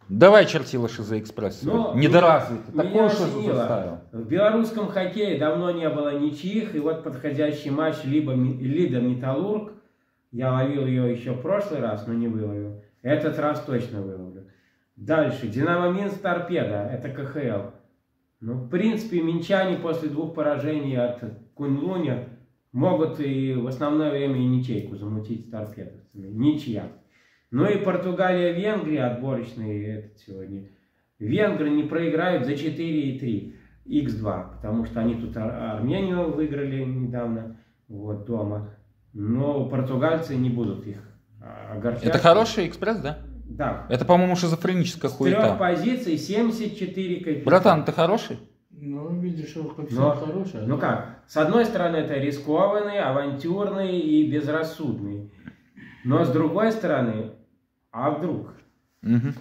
Давай чертила Шиза Экспресс. Но Недоразвитый. меня Такую Шизу осенило. заставил. В белорусском хоккее давно не было ничьих, и вот подходящий матч Лида Металлург, я ловил ее еще в прошлый раз, но не выловил. Этот раз точно выловлю. Дальше. Динамо Минск Торпедо, это КХЛ. Ну, в принципе, минчане после 2 поражений от Кунь-Луня могут и в основное время и ничейку замутить с торпедовцами. Ничья. Ну и Португалия-Венгрия, отборочный этот сегодня. Венгры не проиграют за 4,3 х2, потому что они тут Армению выиграли недавно, вот дома. Но португальцы не будут их огорчать. Это хороший экспресс, да? Да. Это, по-моему, шизофреническая хуета. С 3 позиций 74 коэффициент. Братан, ты хороший? Ну, видишь, коэффициент хороший. Ну как, с одной стороны это рискованный, авантюрный и безрассудный. Но с другой стороны, а вдруг? Угу.